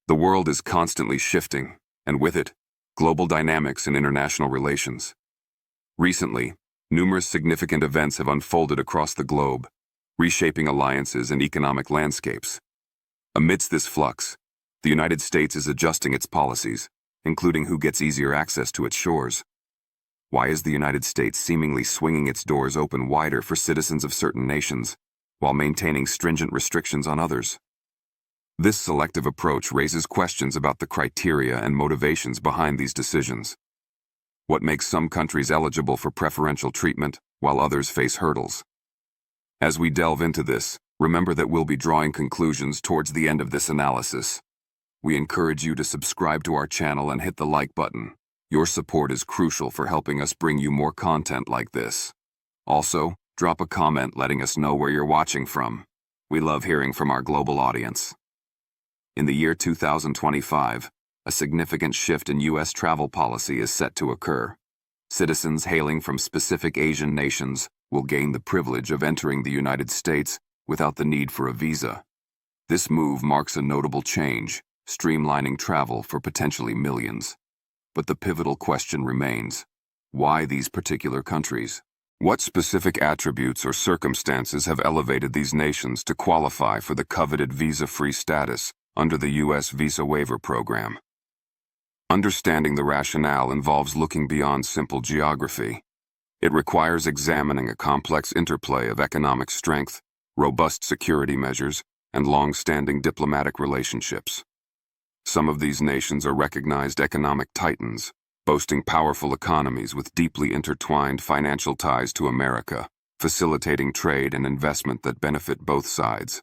The world is constantly shifting, and with it, global dynamics in international relations. Recently, numerous significant events have unfolded across the globe, reshaping alliances and economic landscapes. Amidst this flux, the United States is adjusting its policies, including who gets easier access to its shores. Why is the United States seemingly swinging its doors open wider for citizens of certain nations, while maintaining stringent restrictions on others? This selective approach raises questions about the criteria and motivations behind these decisions. What makes some countries eligible for preferential treatment, while others face hurdles? As we delve into this, remember that we'll be drawing conclusions towards the end of this analysis. We encourage you to subscribe to our channel and hit the like button. Your support is crucial for helping us bring you more content like this. Also, drop a comment letting us know where you're watching from. We love hearing from our global audience. In the year 2025, a significant shift in U.S. travel policy is set to occur. Citizens hailing from specific Asian nations will gain the privilege of entering the United States without the need for a visa. This move marks a notable change, streamlining travel for potentially millions. But the pivotal question remains: why these particular countries? What specific attributes or circumstances have elevated these nations to qualify for the coveted visa-free status under the U.S. Visa Waiver program? Understanding the rationale involves looking beyond simple geography. It requires examining a complex interplay of economic strength, robust security measures, and long-standing diplomatic relationships. Some of these nations are recognized economic titans, boasting powerful economies with deeply intertwined financial ties to America, facilitating trade and investment that benefit both sides.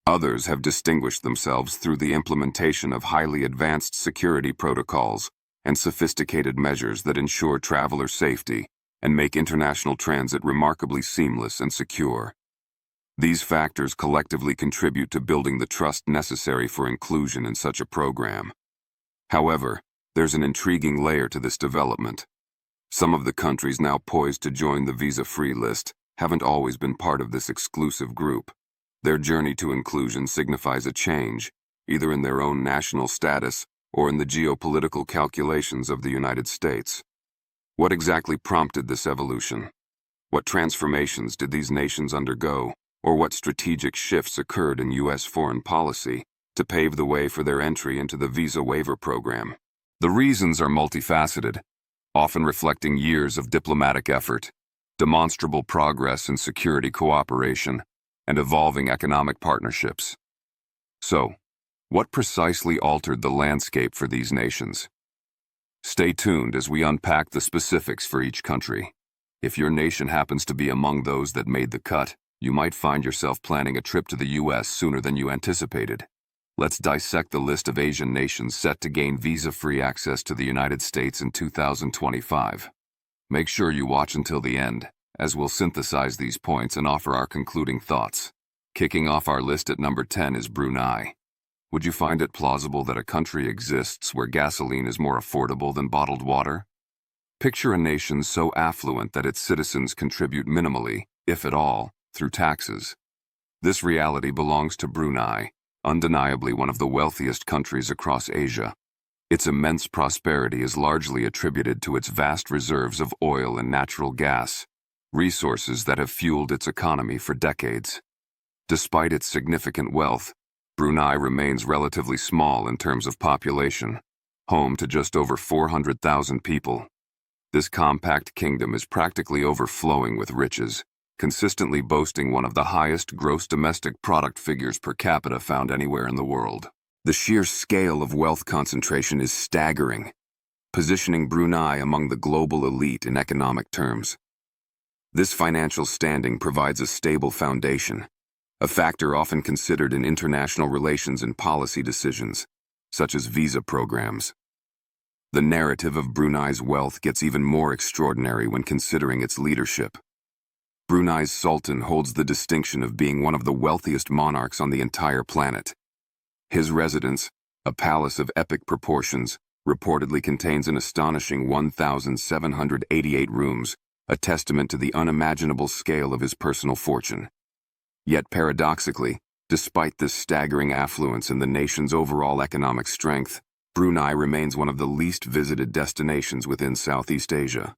Others have distinguished themselves through the implementation of highly advanced security protocols and sophisticated measures that ensure traveler safety and make international transit remarkably seamless and secure. These factors collectively contribute to building the trust necessary for inclusion in such a program. However, there's an intriguing layer to this development. Some of the countries now poised to join the visa-free list haven't always been part of this exclusive group. Their journey to inclusion signifies a change, either in their own national status or in the geopolitical calculations of the United States. What exactly prompted this evolution? What transformations did these nations undergo, or what strategic shifts occurred in U.S. foreign policy to pave the way for their entry into the Visa Waiver program? The reasons are multifaceted, often reflecting years of diplomatic effort, demonstrable progress in security cooperation, and evolving economic partnerships. So, what precisely altered the landscape for these nations? Stay tuned as we unpack the specifics for each country. If your nation happens to be among those that made the cut, you might find yourself planning a trip to the U.S. sooner than you anticipated. Let's dissect the list of Asian nations set to gain visa-free access to the United States in 2025. Make sure you watch until the end, as we'll synthesize these points and offer our concluding thoughts. Kicking off our list at number 10 is Brunei. Would you find it plausible that a country exists where gasoline is more affordable than bottled water? Picture a nation so affluent that its citizens contribute minimally, if at all, through taxes. This reality belongs to Brunei, undeniably one of the wealthiest countries across Asia. Its immense prosperity is largely attributed to its vast reserves of oil and natural gas, resources that have fueled its economy for decades. Despite its significant wealth, Brunei remains relatively small in terms of population, home to just over 400,000 people. This compact kingdom is practically overflowing with riches, consistently boasting one of the highest gross domestic product figures per capita found anywhere in the world. The sheer scale of wealth concentration is staggering, positioning Brunei among the global elite in economic terms. This financial standing provides a stable foundation, a factor often considered in international relations and policy decisions, such as visa programs. The narrative of Brunei's wealth gets even more extraordinary when considering its leadership. Brunei's Sultan holds the distinction of being one of the wealthiest monarchs on the entire planet. His residence, a palace of epic proportions, reportedly contains an astonishing 1,788 rooms, a testament to the unimaginable scale of his personal fortune. Yet paradoxically, Despite this staggering affluence in the nation's overall economic strength, Brunei remains one of the least visited destinations within Southeast Asia.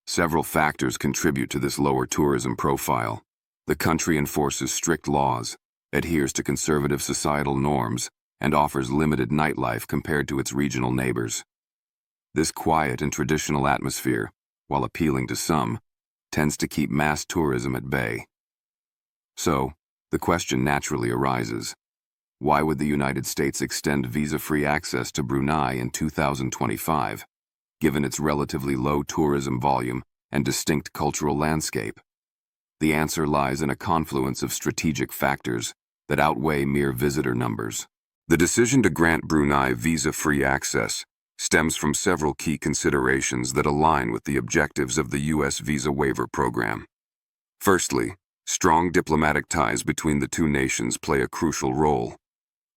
Several factors contribute to this lower tourism profile. The country enforces strict laws, adheres to conservative societal norms, and offers limited nightlife compared to its regional neighbors. This quiet and traditional atmosphere, while appealing to some, tends to keep mass tourism at bay. So, the question naturally arises: why would the United States extend visa-free access to Brunei in 2025, given its relatively low tourism volume and distinct cultural landscape? The answer lies in a confluence of strategic factors that outweigh mere visitor numbers. The decision to grant Brunei visa-free access stems from several key considerations that align with the objectives of the U.S. visa waiver program. Firstly, strong diplomatic ties between the two nations play a crucial role.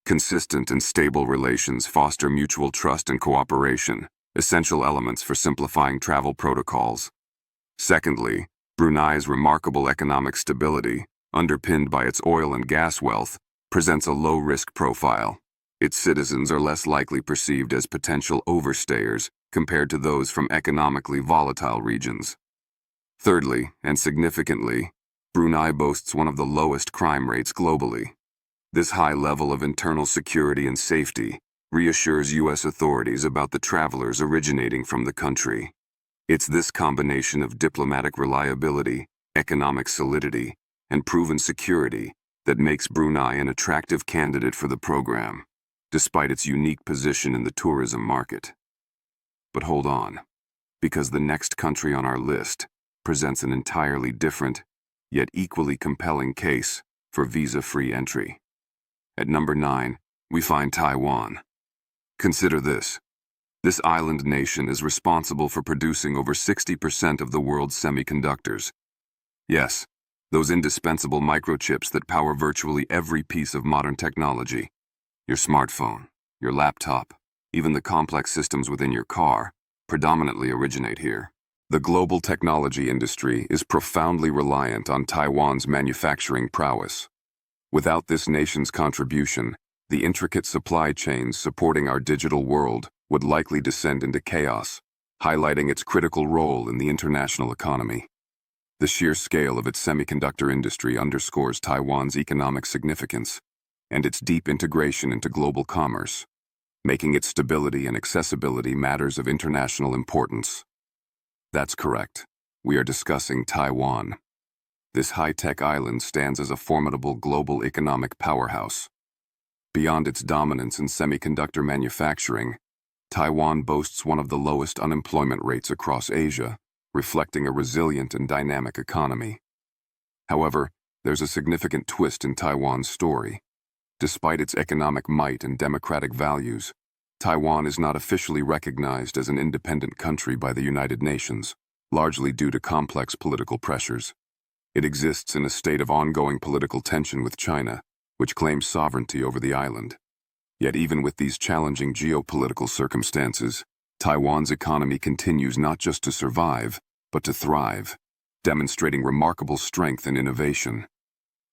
Consistent and stable relations foster mutual trust and cooperation, essential elements for simplifying travel protocols. Secondly, Brunei's remarkable economic stability, underpinned by its oil and gas wealth, presents a low-risk profile. Its citizens are less likely perceived as potential overstayers compared to those from economically volatile regions. Thirdly, and significantly, Brunei boasts one of the lowest crime rates globally. This high level of internal security and safety reassures U.S. authorities about the travelers originating from the country. It's this combination of diplomatic reliability, economic solidity, and proven security that makes Brunei an attractive candidate for the program, despite its unique position in the tourism market. But hold on, because the next country on our list presents an entirely different, yet equally compelling case for visa-free entry. At number 9, we find Taiwan. Consider this. This island nation is responsible for producing over 60% of the world's semiconductors. Yes, those indispensable microchips that power virtually every piece of modern technology. Your smartphone, your laptop, even the complex systems within your car, predominantly originate here. The global technology industry is profoundly reliant on Taiwan's manufacturing prowess. Without this nation's contribution, the intricate supply chains supporting our digital world would likely descend into chaos, highlighting its critical role in the international economy. The sheer scale of its semiconductor industry underscores Taiwan's economic significance and its deep integration into global commerce, making its stability and accessibility matters of international importance. That's correct. We are discussing Taiwan. This high-tech island stands as a formidable global economic powerhouse. Beyond its dominance in semiconductor manufacturing, Taiwan boasts one of the lowest unemployment rates across Asia, reflecting a resilient and dynamic economy. However, there's a significant twist in Taiwan's story. Despite its economic might and democratic values, Taiwan is not officially recognized as an independent country by the United Nations, largely due to complex political pressures. It exists in a state of ongoing political tension with China, which claims sovereignty over the island. Yet even with these challenging geopolitical circumstances, Taiwan's economy continues not just to survive, but to thrive, demonstrating remarkable strength and innovation.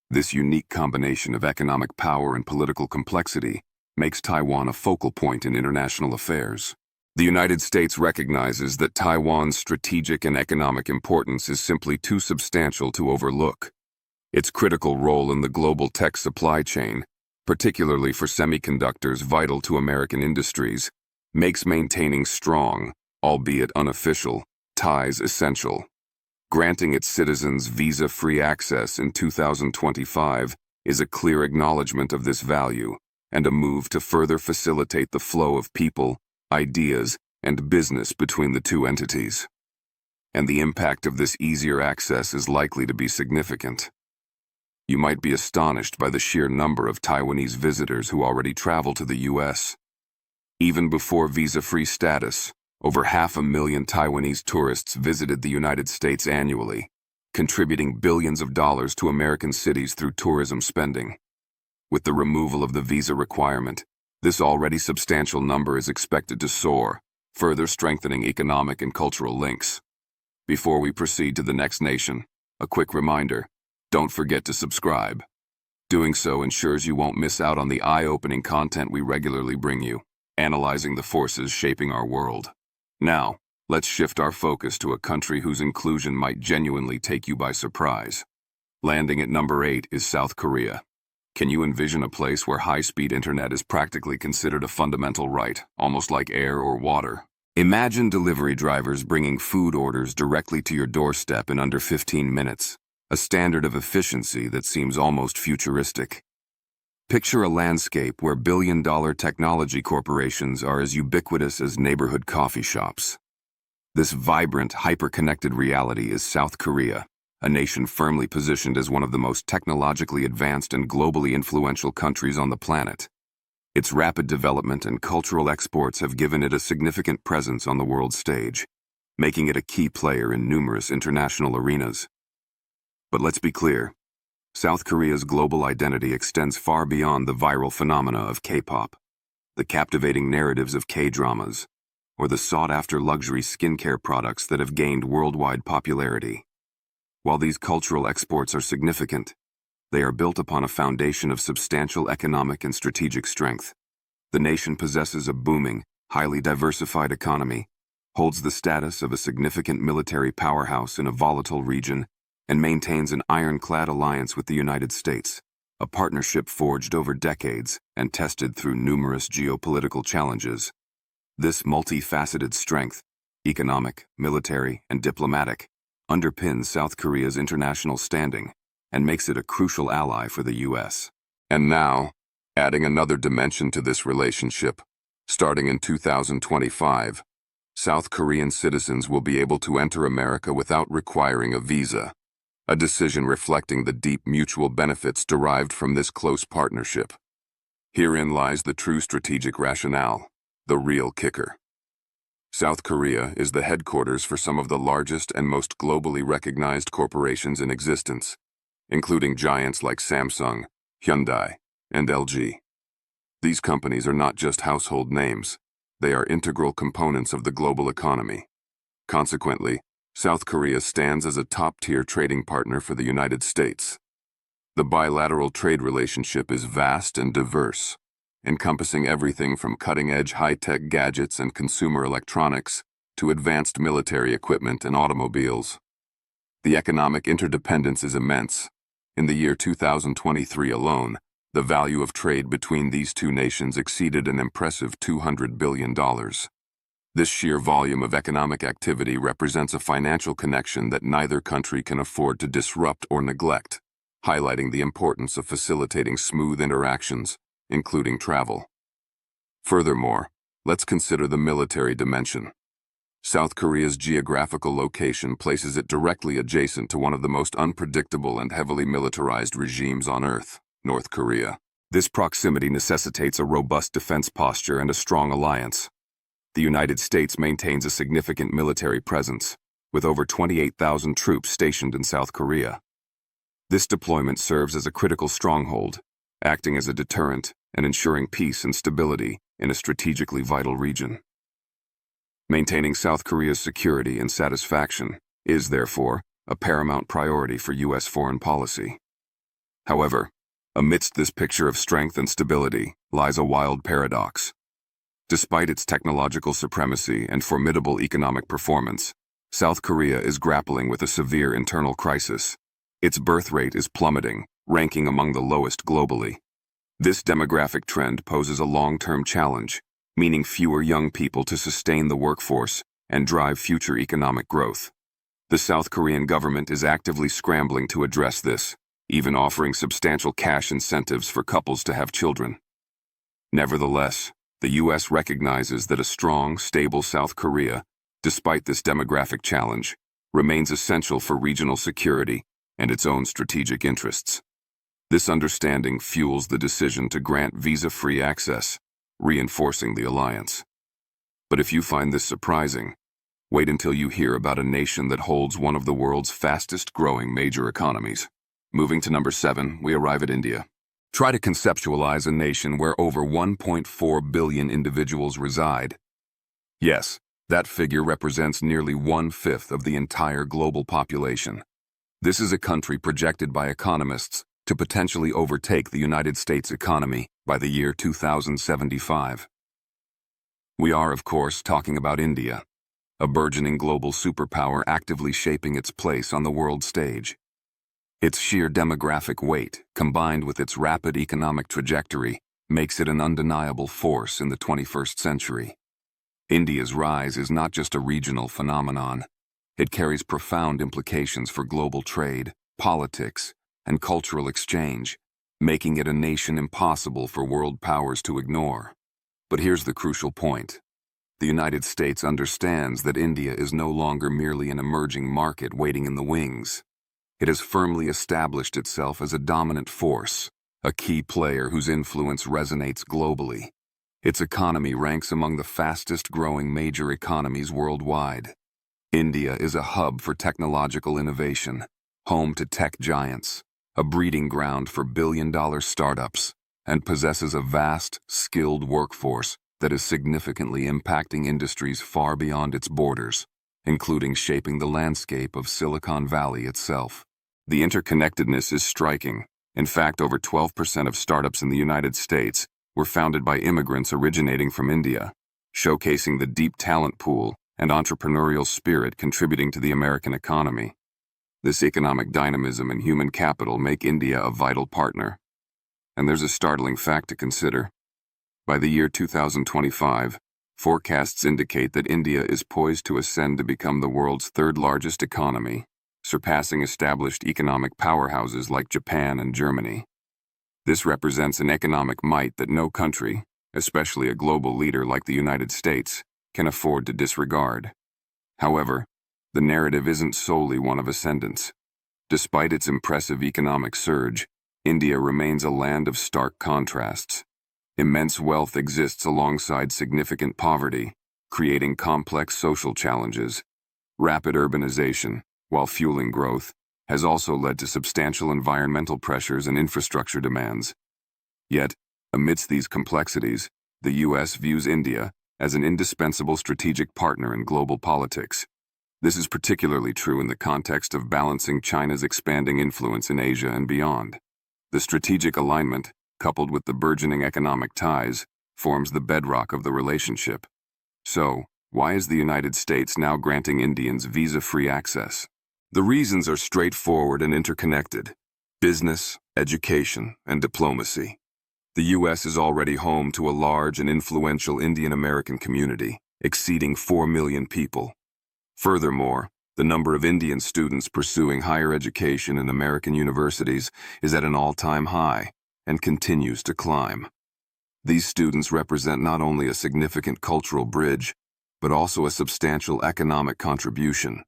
This unique combination of economic power and political complexity makes Taiwan a focal point in international affairs. The United States recognizes that Taiwan's strategic and economic importance is simply too substantial to overlook. Its critical role in the global tech supply chain, particularly for semiconductors vital to American industries, makes maintaining strong, albeit unofficial, ties essential. Granting its citizens visa-free access in 2025 is a clear acknowledgement of this value and a move to further facilitate the flow of people, ideas, and business between the two entities. And the impact of this easier access is likely to be significant. You might be astonished by the sheer number of Taiwanese visitors who already travel to the U.S. Even before visa-free status, over 500,000 Taiwanese tourists visited the United States annually, contributing billions of dollars to American cities through tourism spending. With the removal of the visa requirement, this already substantial number is expected to soar, further strengthening economic and cultural links. Before we proceed to the next nation, a quick reminder: don't forget to subscribe. Doing so ensures you won't miss out on the eye-opening content we regularly bring you, analyzing the forces shaping our world. Now, let's shift our focus to a country whose inclusion might genuinely take you by surprise. Landing at number 8 is South Korea. Can you envision a place where high-speed internet is practically considered a fundamental right, almost like air or water? Imagine delivery drivers bringing food orders directly to your doorstep in under 15 minutes, a standard of efficiency that seems almost futuristic. Picture a landscape where billion-dollar technology corporations are as ubiquitous as neighborhood coffee shops. This vibrant, hyper-connected reality is South Korea, a nation firmly positioned as one of the most technologically advanced and globally influential countries on the planet. Its rapid development and cultural exports have given it a significant presence on the world stage, making it a key player in numerous international arenas. But let's be clear, South Korea's global identity extends far beyond the viral phenomena of K-pop, the captivating narratives of K-dramas, or the sought-after luxury skincare products that have gained worldwide popularity. While these cultural exports are significant, they are built upon a foundation of substantial economic and strategic strength. The nation possesses a booming, highly diversified economy, holds the status of a significant military powerhouse in a volatile region, and maintains an ironclad alliance with the United States, a partnership forged over decades and tested through numerous geopolitical challenges. This multifaceted strength, economic, military, and diplomatic, underpins South Korea's international standing and makes it a crucial ally for the U.S. And now, adding another dimension to this relationship, starting in 2025, South Korean citizens will be able to enter America without requiring a visa, a decision reflecting the deep mutual benefits derived from this close partnership. Herein lies the true strategic rationale, the real kicker. South Korea is the headquarters for some of the largest and most globally recognized corporations in existence, including giants like Samsung, Hyundai, and LG. These companies are not just household names, they are integral components of the global economy. Consequently, South Korea stands as a top-tier trading partner for the United States. The bilateral trade relationship is vast and diverse, encompassing everything from cutting-edge high-tech gadgets and consumer electronics to advanced military equipment and automobiles. The economic interdependence is immense. In the year 2023 alone, the value of trade between these two nations exceeded an impressive $200 billion. This sheer volume of economic activity represents a financial connection that neither country can afford to disrupt or neglect, highlighting the importance of facilitating smooth interactions, including travel. Furthermore, let's consider the military dimension. South Korea's geographical location places it directly adjacent to one of the most unpredictable and heavily militarized regimes on Earth, North Korea. This proximity necessitates a robust defense posture and a strong alliance. The United States maintains a significant military presence, with over 28,000 troops stationed in South Korea. This deployment serves as a critical stronghold, acting as a deterrent and ensuring peace and stability in a strategically vital region. Maintaining South Korea's security and satisfaction is, therefore, a paramount priority for U.S. foreign policy. However, amidst this picture of strength and stability lies a wild paradox. Despite its technological supremacy and formidable economic performance, South Korea is grappling with a severe internal crisis. Its birth rate is plummeting, ranking among the lowest globally. This demographic trend poses a long-term challenge, meaning fewer young people to sustain the workforce and drive future economic growth. The South Korean government is actively scrambling to address this, even offering substantial cash incentives for couples to have children. Nevertheless, the U.S. recognizes that a strong, stable South Korea, despite this demographic challenge, remains essential for regional security and its own strategic interests. This understanding fuels the decision to grant visa-free access, reinforcing the alliance. But if you find this surprising, wait until you hear about a nation that holds one of the world's fastest-growing major economies. Moving to number 7, we arrive at India. Try to conceptualize a nation where over 1.4 billion individuals reside. Yes, that figure represents nearly 1/5 of the entire global population. This is a country projected by economists to potentially overtake the United States economy by the year 2075. We are, of course, talking about India, a burgeoning global superpower actively shaping its place on the world stage. Its sheer demographic weight, combined with its rapid economic trajectory, makes it an undeniable force in the 21st century. India's rise is not just a regional phenomenon. It carries profound implications for global trade, politics, and cultural exchange, making it a nation impossible for world powers to ignore. But here's the crucial point. The United States understands that India is no longer merely an emerging market waiting in the wings. It has firmly established itself as a dominant force, a key player whose influence resonates globally. Its economy ranks among the fastest-growing major economies worldwide. India is a hub for technological innovation, home to tech giants, a breeding ground for billion-dollar startups, and possesses a vast, skilled workforce that is significantly impacting industries far beyond its borders, including shaping the landscape of Silicon Valley itself. The interconnectedness is striking. In fact, over 12% of startups in the United States were founded by immigrants originating from India, showcasing the deep talent pool and entrepreneurial spirit contributing to the American economy. This economic dynamism and human capital make India a vital partner. And there's a startling fact to consider. By the year 2025, forecasts indicate that India is poised to ascend to become the world's third-largest economy, surpassing established economic powerhouses like Japan and Germany. This represents an economic might that no country, especially a global leader like the United States, can afford to disregard. However, the narrative isn't solely one of ascendance. Despite its impressive economic surge, India remains a land of stark contrasts. Immense wealth exists alongside significant poverty, creating complex social challenges. Rapid urbanization, while fueling growth, has also led to substantial environmental pressures and infrastructure demands. Yet, amidst these complexities, the U.S. views India as an indispensable strategic partner in global politics. This is particularly true in the context of balancing China's expanding influence in Asia and beyond. The strategic alignment, coupled with the burgeoning economic ties, forms the bedrock of the relationship. So, why is the United States now granting Indians visa-free access? The reasons are straightforward and interconnected: business, education, and diplomacy. The U.S. is already home to a large and influential Indian-American community, exceeding 4 million people. Furthermore, the number of Indian students pursuing higher education in American universities is at an all-time high and continues to climb. These students represent not only a significant cultural bridge, but also a substantial economic contribution,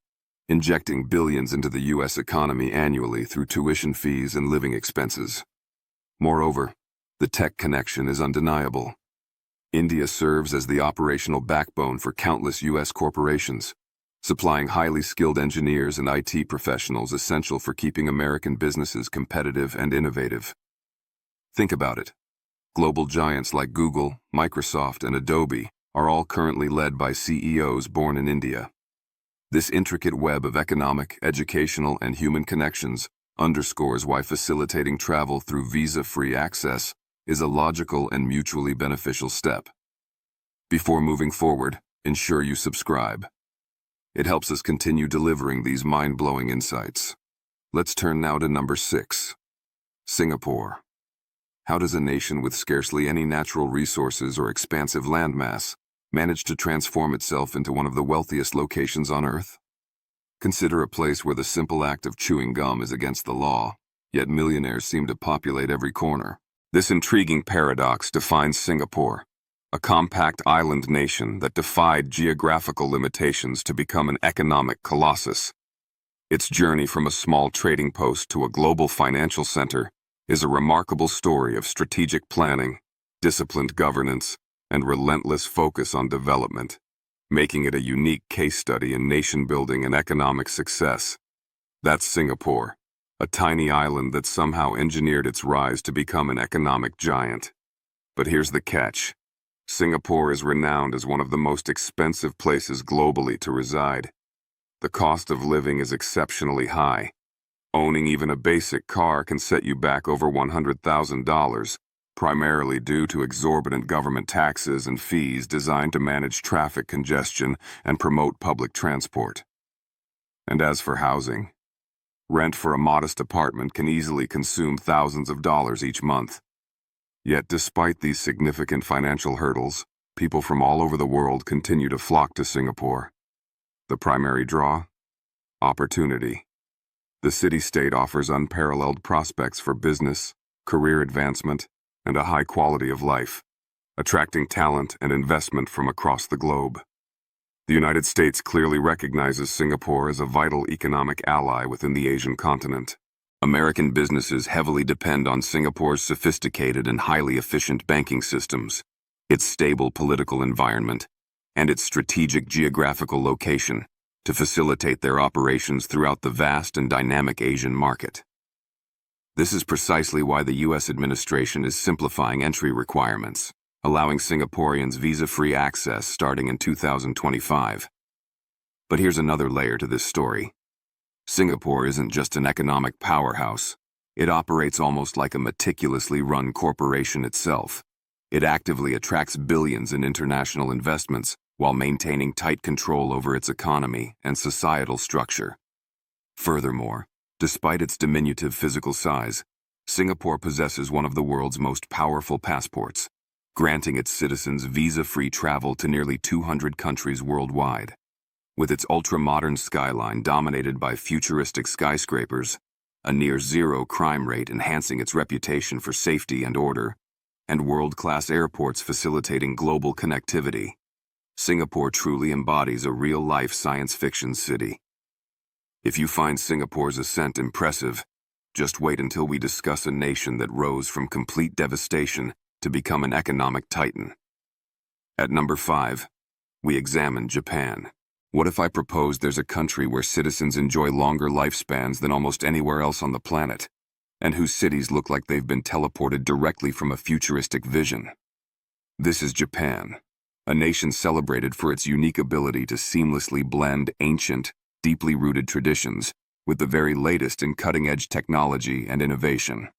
injecting billions into the U.S. economy annually through tuition fees and living expenses. Moreover, the tech connection is undeniable. India serves as the operational backbone for countless U.S. corporations, supplying highly skilled engineers and IT professionals essential for keeping American businesses competitive and innovative. Think about it. Global giants like Google, Microsoft, and Adobe are all currently led by CEOs born in India. This intricate web of economic, educational, and human connections underscores why facilitating travel through visa-free access is a logical and mutually beneficial step. Before moving forward, ensure you subscribe. It helps us continue delivering these mind-blowing insights. Let's turn now to number 6. Singapore. How does a nation with scarcely any natural resources or expansive landmass manage to transform itself into one of the wealthiest locations on Earth? Consider a place where the simple act of chewing gum is against the law, yet millionaires seem to populate every corner. This intriguing paradox defines Singapore, a compact island nation that defied geographical limitations to become an economic colossus. Its journey from a small trading post to a global financial center is a remarkable story of strategic planning, disciplined governance, and relentless focus on development, making it a unique case study in nation-building and economic success. That's Singapore, a tiny island that somehow engineered its rise to become an economic giant. But here's the catch. Singapore is renowned as one of the most expensive places globally to reside. The cost of living is exceptionally high, Owning even a basic car can set you back over $100,000, primarily due to exorbitant government taxes and fees designed to manage traffic congestion and promote public transport. And as for housing, rent for a modest apartment can easily consume thousands of dollars each month. Yet despite these significant financial hurdles, people from all over the world continue to flock to Singapore. The primary draw? Opportunity. The city-state offers unparalleled prospects for business, career advancement, and a high quality of life, attracting talent and investment from across the globe. The United States clearly recognizes Singapore as a vital economic ally within the Asian continent. American businesses heavily depend on Singapore's sophisticated and highly efficient banking systems, its stable political environment, and its strategic geographical location to facilitate their operations throughout the vast and dynamic Asian market. This is precisely why the U.S. administration is simplifying entry requirements, allowing Singaporeans visa-free access starting in 2025. But here's another layer to this story. Singapore isn't just an economic powerhouse. It operates almost like a meticulously run corporation itself. It actively attracts billions in international investments while maintaining tight control over its economy and societal structure. Furthermore, despite its diminutive physical size, Singapore possesses one of the world's most powerful passports, granting its citizens visa-free travel to nearly 200 countries worldwide. With its ultra-modern skyline dominated by futuristic skyscrapers, a near-zero crime rate enhancing its reputation for safety and order, and world-class airports facilitating global connectivity, Singapore truly embodies a real-life science fiction city. If you find Singapore's ascent impressive, just wait until we discuss a nation that rose from complete devastation to become an economic titan. At number 5, we examine Japan. What if I proposed there's a country where citizens enjoy longer lifespans than almost anywhere else on the planet, and whose cities look like they've been teleported directly from a futuristic vision? This is Japan, a nation celebrated for its unique ability to seamlessly blend ancient, deeply rooted traditions with the very latest in cutting-edge technology and innovation.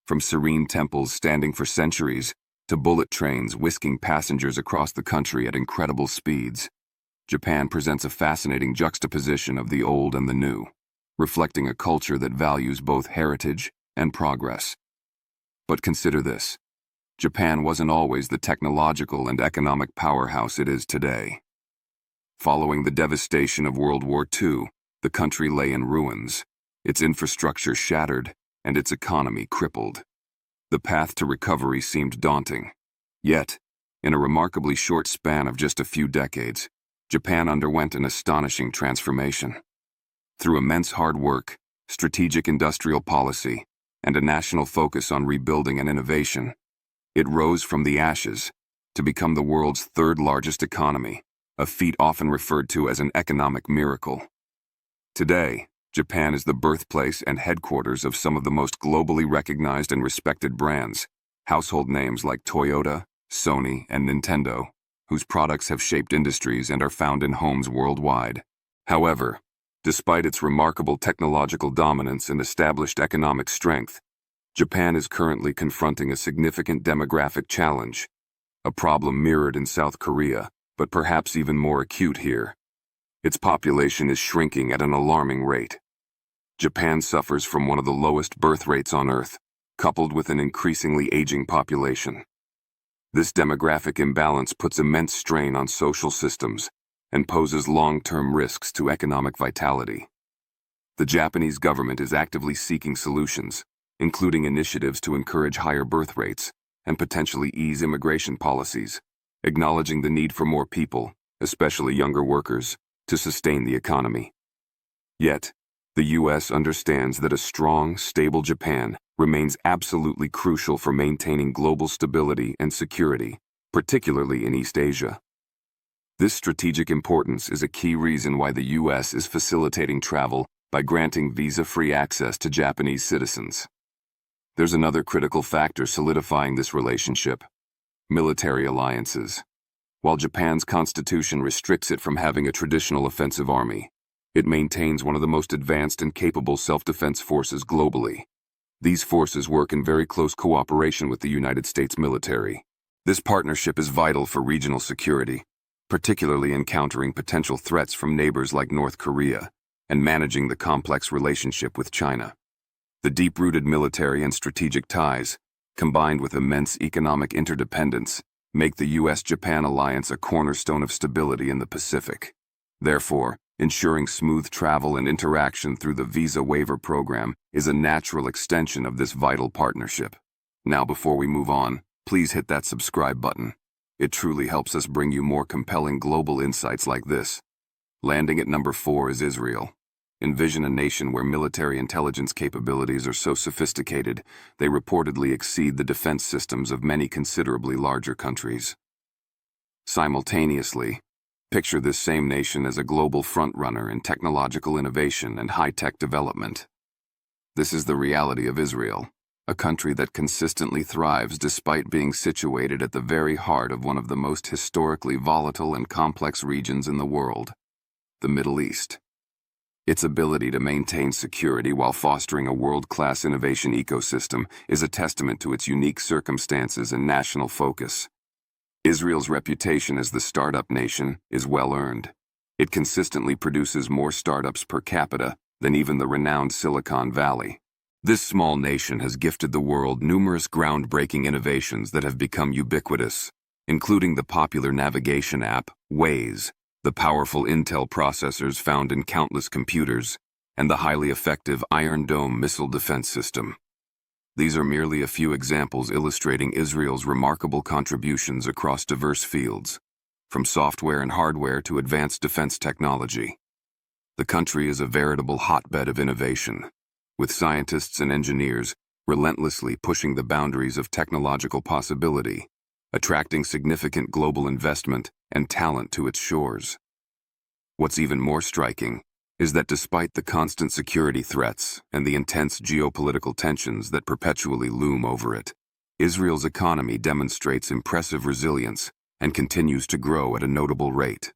From serene temples standing for centuries to bullet trains whisking passengers across the country at incredible speeds, Japan presents a fascinating juxtaposition of the old and the new, reflecting a culture that values both heritage and progress. But consider this: Japan wasn't always the technological and economic powerhouse it is today. Following the devastation of World War II, the country lay in ruins, its infrastructure shattered, and its economy crippled. The path to recovery seemed daunting. Yet, in a remarkably short span of just a few decades, Japan underwent an astonishing transformation. Through immense hard work, strategic industrial policy, and a national focus on rebuilding and innovation, it rose from the ashes to become the world's third-largest economy, a feat often referred to as an economic miracle. Today, Japan is the birthplace and headquarters of some of the most globally recognized and respected brands, household names like Toyota, Sony, and Nintendo, whose products have shaped industries and are found in homes worldwide. However, despite its remarkable technological dominance and established economic strength, Japan is currently confronting a significant demographic challenge, a problem mirrored in South Korea, but perhaps even more acute here. Its population is shrinking at an alarming rate. Japan suffers from one of the lowest birth rates on Earth, coupled with an increasingly aging population. This demographic imbalance puts immense strain on social systems and poses long-term risks to economic vitality. The Japanese government is actively seeking solutions, including initiatives to encourage higher birth rates and potentially ease immigration policies, acknowledging the need for more people, especially younger workers, to sustain the economy. Yet, the U.S. understands that a strong, stable Japan remains absolutely crucial for maintaining global stability and security, particularly in East Asia. This strategic importance is a key reason why the U.S. is facilitating travel by granting visa-free access to Japanese citizens. There's another critical factor solidifying this relationship: military alliances. While Japan's constitution restricts it from having a traditional offensive army, It maintains one of the most advanced and capable self-defense forces globally. These forces work in very close cooperation with the United States military. This partnership is vital for regional security, particularly in countering potential threats from neighbors like North Korea and managing the complex relationship with China. The deep-rooted military and strategic ties, combined with immense economic interdependence, make the U.S.-Japan alliance a cornerstone of stability in the Pacific. Therefore, ensuring smooth travel and interaction through the visa waiver program is a natural extension of this vital partnership. Now, before we move on, please hit that subscribe button. It truly helps us bring you more compelling global insights like this. Landing at number 4 is Israel. Envision a nation where military intelligence capabilities are so sophisticated they reportedly exceed the defense systems of many considerably larger countries. Simultaneously, picture this same nation as a global frontrunner in technological innovation and high-tech development. This is the reality of Israel, a country that consistently thrives despite being situated at the very heart of one of the most historically volatile and complex regions in the world, the Middle East. Its ability to maintain security while fostering a world-class innovation ecosystem is a testament to its unique circumstances and national focus. Israel's reputation as the startup nation is well-earned. It consistently produces more startups per capita than even the renowned Silicon Valley. This small nation has gifted the world numerous groundbreaking innovations that have become ubiquitous, including the popular navigation app, Waze, the powerful Intel processors found in countless computers, and the highly effective Iron Dome missile defense system. These are merely a few examples illustrating Israel's remarkable contributions across diverse fields, from software and hardware to advanced defense technology. The country is a veritable hotbed of innovation, with scientists and engineers relentlessly pushing the boundaries of technological possibility, attracting significant global investment and talent to its shores. What's even more striking is that despite the constant security threats and the intense geopolitical tensions that perpetually loom over it, Israel's economy demonstrates impressive resilience and continues to grow at a notable rate.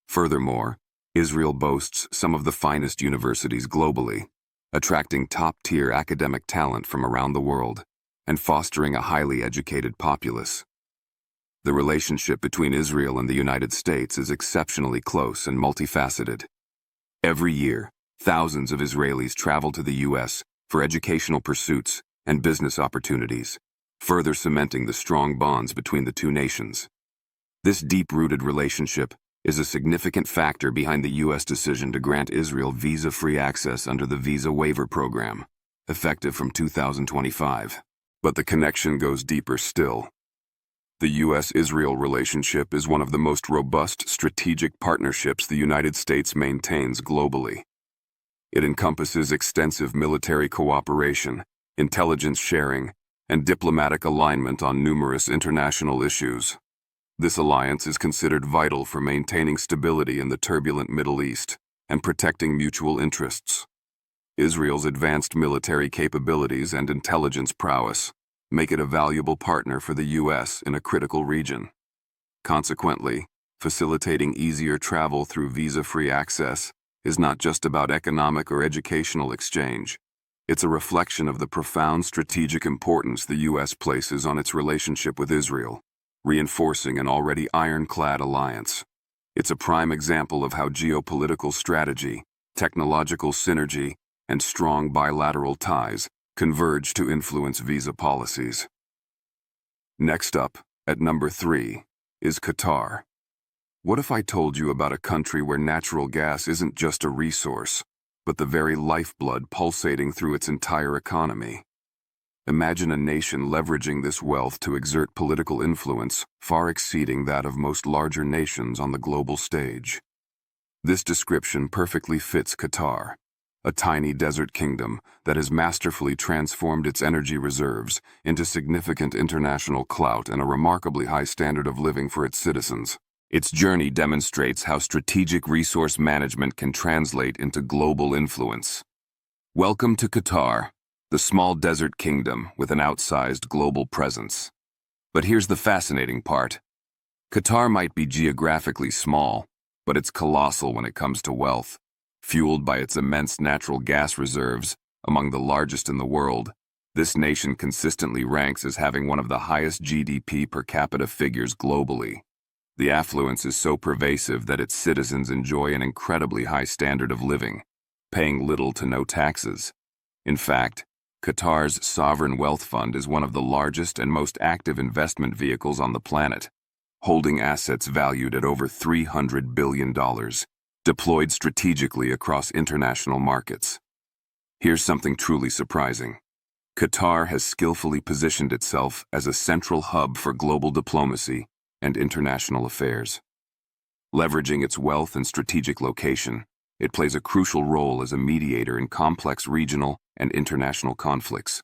Furthermore, Israel boasts some of the finest universities globally, attracting top-tier academic talent from around the world and fostering a highly educated populace. The relationship between Israel and the United States is exceptionally close and multifaceted. Every year, thousands of Israelis travel to the U.S. for educational pursuits and business opportunities, further cementing the strong bonds between the two nations. This deep-rooted relationship is a significant factor behind the U.S. decision to grant Israel visa-free access under the Visa Waiver Program, effective from 2025. But the connection goes deeper still. The U.S.-Israel relationship is one of the most robust strategic partnerships the United States maintains globally. It encompasses extensive military cooperation, intelligence sharing, and diplomatic alignment on numerous international issues. This alliance is considered vital for maintaining stability in the turbulent Middle East and protecting mutual interests. Israel's advanced military capabilities and intelligence prowess make it a valuable partner for the U.S. in a critical region. Consequently, facilitating easier travel through visa-free access is not just about economic or educational exchange. It's a reflection of the profound strategic importance the U.S. places on its relationship with Israel, reinforcing an already ironclad alliance. It's a prime example of how geopolitical strategy, technological synergy, and strong bilateral ties converge to influence visa policies. Next up, at number 3, is Qatar. What if I told you about a country where natural gas isn't just a resource, but the very lifeblood pulsating through its entire economy? Imagine a nation leveraging this wealth to exert political influence far exceeding that of most larger nations on the global stage. This description perfectly fits Qatar, a tiny desert kingdom that has masterfully transformed its energy reserves into significant international clout and a remarkably high standard of living for its citizens. Its journey demonstrates how strategic resource management can translate into global influence. Welcome to Qatar, the small desert kingdom with an outsized global presence. But here's the fascinating part. Qatar might be geographically small, but it's colossal when it comes to wealth. Fueled by its immense natural gas reserves, among the largest in the world, this nation consistently ranks as having one of the highest GDP per capita figures globally. The affluence is so pervasive that its citizens enjoy an incredibly high standard of living, paying little to no taxes. In fact, Qatar's sovereign wealth fund is one of the largest and most active investment vehicles on the planet, holding assets valued at over $300 billion, deployed strategically across international markets. Here's something truly surprising. Qatar has skillfully positioned itself as a central hub for global diplomacy and international affairs. Leveraging its wealth and strategic location, it plays a crucial role as a mediator in complex regional and international conflicts.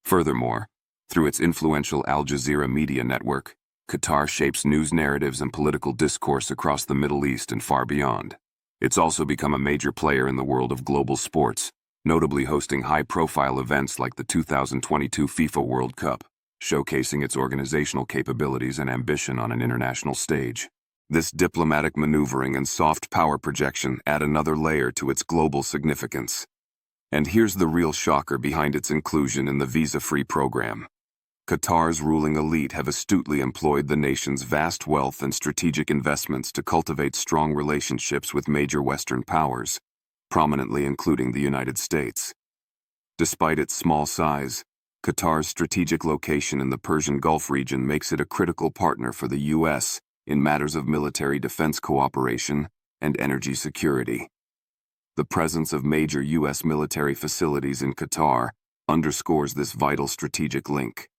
Furthermore, through its influential Al Jazeera media network, Qatar shapes news narratives and political discourse across the Middle East and far beyond. It's also become a major player in the world of global sports, notably hosting high-profile events like the 2022 FIFA World Cup, showcasing its organizational capabilities and ambition on an international stage. This diplomatic maneuvering and soft power projection add another layer to its global significance. And here's the real shocker behind its inclusion in the visa-free program. Qatar's ruling elite have astutely employed the nation's vast wealth and strategic investments to cultivate strong relationships with major Western powers, prominently including the United States. Despite its small size, Qatar's strategic location in the Persian Gulf region makes it a critical partner for the U.S. in matters of military defense cooperation and energy security. The presence of major U.S. military facilities in Qatar underscores this vital strategic link.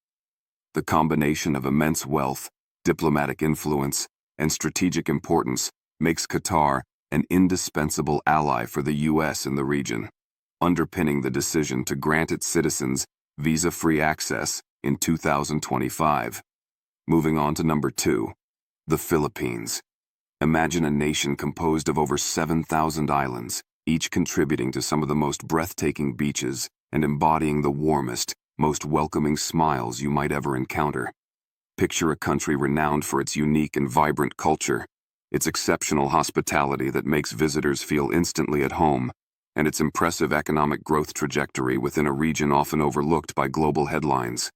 The combination of immense wealth, diplomatic influence, and strategic importance makes Qatar an indispensable ally for the U.S. in the region, underpinning the decision to grant its citizens visa-free access in 2025. Moving on to number 2, the Philippines. Imagine a nation composed of over 7,000 islands, each contributing to some of the most breathtaking beaches and embodying the warmest, most welcoming smiles you might ever encounter. Picture a country renowned for its unique and vibrant culture, its exceptional hospitality that makes visitors feel instantly at home, and its impressive economic growth trajectory within a region often overlooked by global headlines.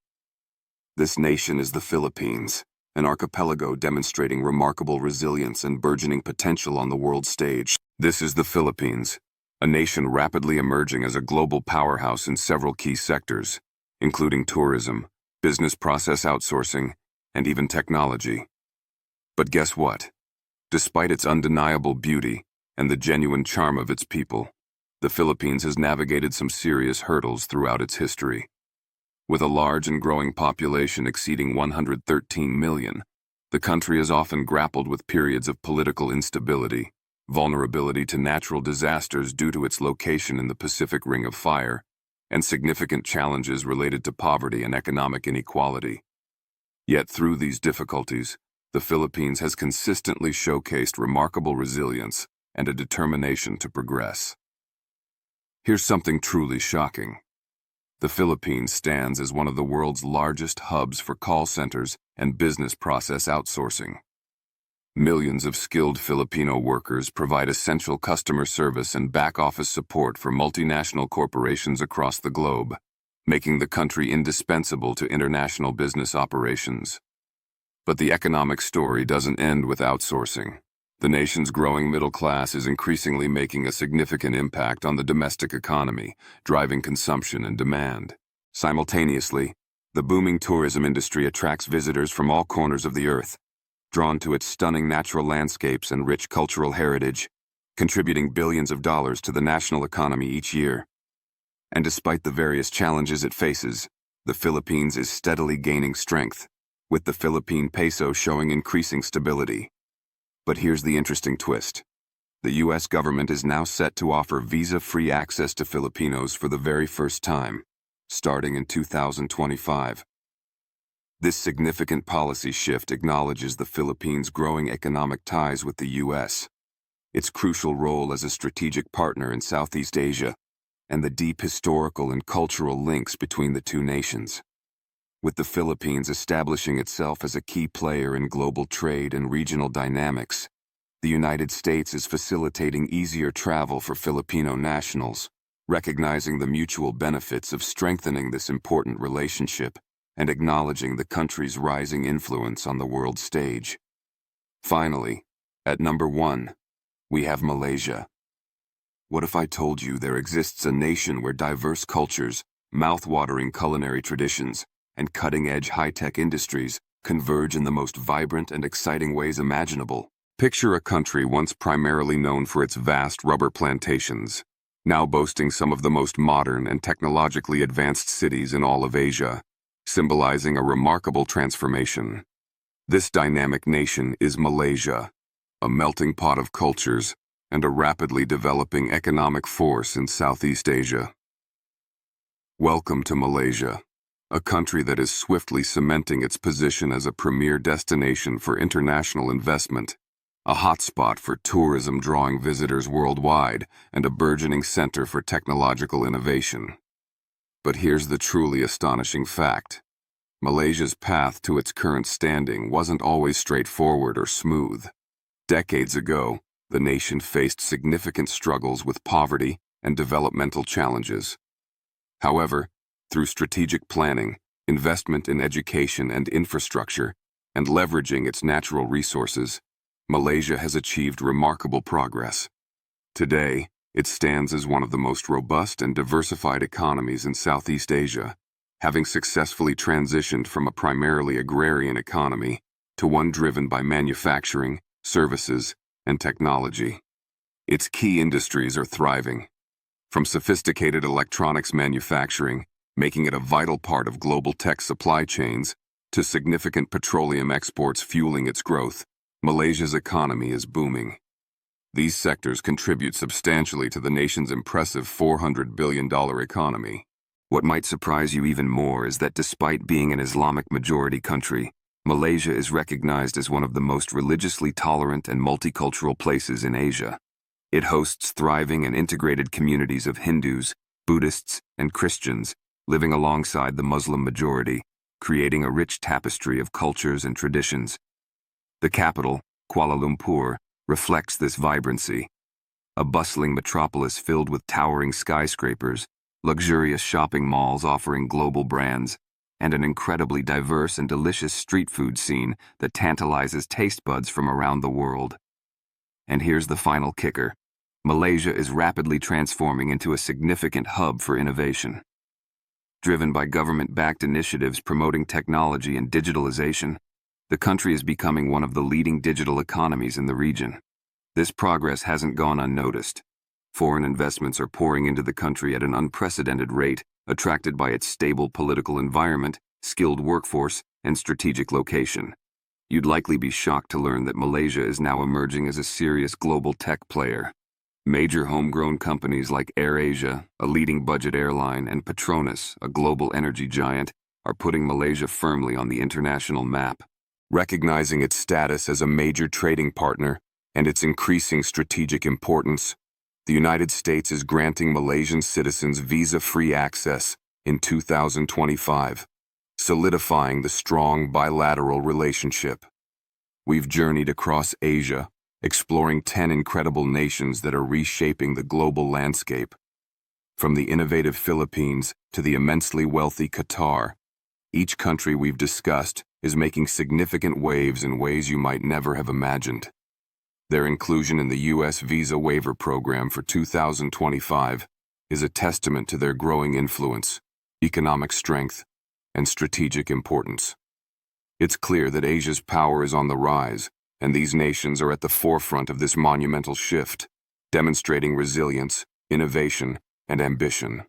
This nation is the Philippines, an archipelago demonstrating remarkable resilience and burgeoning potential on the world stage. This is the Philippines, a nation rapidly emerging as a global powerhouse in several key sectors, including tourism, business process outsourcing, and even technology. But guess what? Despite its undeniable beauty and the genuine charm of its people, the Philippines has navigated some serious hurdles throughout its history. With a large and growing population exceeding 113 million, the country has often grappled with periods of political instability, vulnerability to natural disasters due to its location in the Pacific Ring of Fire, and significant challenges related to poverty and economic inequality. Yet through these difficulties, the Philippines has consistently showcased remarkable resilience and a determination to progress. Here's something truly shocking. The Philippines stands as one of the world's largest hubs for call centers and business process outsourcing. Millions of skilled Filipino workers provide essential customer service and back-office support for multinational corporations across the globe, making the country indispensable to international business operations. But the economic story doesn't end with outsourcing. The nation's growing middle class is increasingly making a significant impact on the domestic economy, driving consumption and demand. Simultaneously, the booming tourism industry attracts visitors from all corners of the earth, drawn to its stunning natural landscapes and rich cultural heritage, contributing billions of dollars to the national economy each year. And despite the various challenges it faces, the Philippines is steadily gaining strength, with the Philippine peso showing increasing stability. But here's the interesting twist. The U.S. government is now set to offer visa-free access to Filipinos for the very first time, starting in 2025. This significant policy shift acknowledges the Philippines' growing economic ties with the U.S., its crucial role as a strategic partner in Southeast Asia, and the deep historical and cultural links between the two nations. With the Philippines establishing itself as a key player in global trade and regional dynamics, the United States is facilitating easier travel for Filipino nationals, recognizing the mutual benefits of strengthening this important relationship and acknowledging the country's rising influence on the world stage. Finally, at number 1, we have Malaysia. What if I told you there exists a nation where diverse cultures, mouth-watering culinary traditions, and cutting-edge high-tech industries converge in the most vibrant and exciting ways imaginable? Picture a country once primarily known for its vast rubber plantations, now boasting some of the most modern and technologically advanced cities in all of Asia, symbolizing a remarkable transformation. This dynamic nation is Malaysia, a melting pot of cultures and a rapidly developing economic force in Southeast Asia. Welcome to Malaysia, a country that is swiftly cementing its position as a premier destination for international investment, a hotspot for tourism drawing visitors worldwide, and a burgeoning center for technological innovation. But here's the truly astonishing fact. Malaysia's path to its current standing wasn't always straightforward or smooth. Decades ago, the nation faced significant struggles with poverty and developmental challenges. However, through strategic planning, investment in education and infrastructure, and leveraging its natural resources, Malaysia has achieved remarkable progress. Today, it stands as one of the most robust and diversified economies in Southeast Asia, having successfully transitioned from a primarily agrarian economy to one driven by manufacturing, services, and technology. Its key industries are thriving, from sophisticated electronics manufacturing, making it a vital part of global tech supply chains, to significant petroleum exports fueling its growth. Malaysia's economy is booming. These sectors contribute substantially to the nation's impressive $400 billion economy. What might surprise you even more is that despite being an Islamic-majority country, Malaysia is recognized as one of the most religiously tolerant and multicultural places in Asia. It hosts thriving and integrated communities of Hindus, Buddhists, and Christians living alongside the Muslim majority, creating a rich tapestry of cultures and traditions. The capital, Kuala Lumpur, reflects this vibrancy. A bustling metropolis filled with towering skyscrapers, luxurious shopping malls offering global brands, and an incredibly diverse and delicious street food scene that tantalizes taste buds from around the world. And here's the final kicker. Malaysia is rapidly transforming into a significant hub for innovation. Driven by government-backed initiatives promoting technology and digitalization, the country is becoming one of the leading digital economies in the region. This progress hasn't gone unnoticed. Foreign investments are pouring into the country at an unprecedented rate, attracted by its stable political environment, skilled workforce, and strategic location. You'd likely be shocked to learn that Malaysia is now emerging as a serious global tech player. Major homegrown companies like AirAsia, a leading budget airline, and Petronas, a global energy giant, are putting Malaysia firmly on the international map. Recognizing its status as a major trading partner and its increasing strategic importance, the United States is granting Malaysian citizens visa-free access in 2025, solidifying the strong bilateral relationship. We've journeyed across Asia, exploring 10 incredible nations that are reshaping the global landscape. From the innovative Philippines to the immensely wealthy Qatar, each country we've discussed is making significant waves in ways you might never have imagined. Their inclusion in the U.S. visa waiver program for 2025 is a testament to their growing influence, economic strength, and strategic importance. It's clear that Asia's power is on the rise, and these nations are at the forefront of this monumental shift, demonstrating resilience, innovation, and ambition.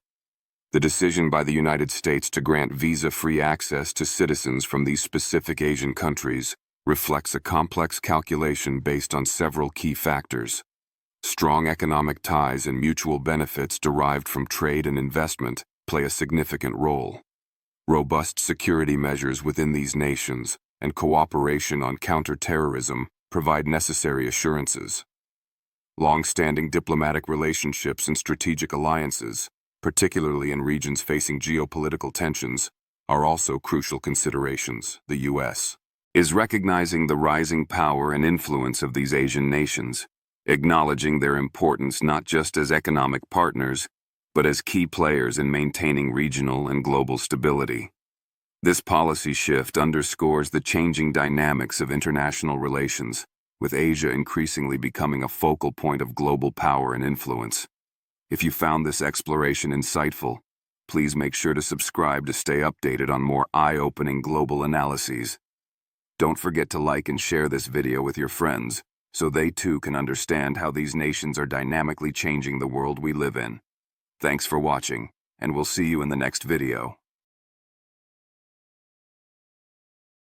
The decision by the United States to grant visa-free access to citizens from these specific Asian countries reflects a complex calculation based on several key factors. Strong economic ties and mutual benefits derived from trade and investment play a significant role. Robust security measures within these nations and cooperation on counter-terrorism provide necessary assurances. Long-standing diplomatic relationships and strategic alliances, particularly in regions facing geopolitical tensions, are also crucial considerations. The U.S., is recognizing the rising power and influence of these Asian nations, acknowledging their importance not just as economic partners, but as key players in maintaining regional and global stability. This policy shift underscores the changing dynamics of international relations, with Asia increasingly becoming a focal point of global power and influence. If you found this exploration insightful, please make sure to subscribe to stay updated on more eye-opening global analyses. Don't forget to like and share this video with your friends, so they too can understand how these nations are dynamically changing the world we live in. Thanks for watching, and we'll see you in the next video.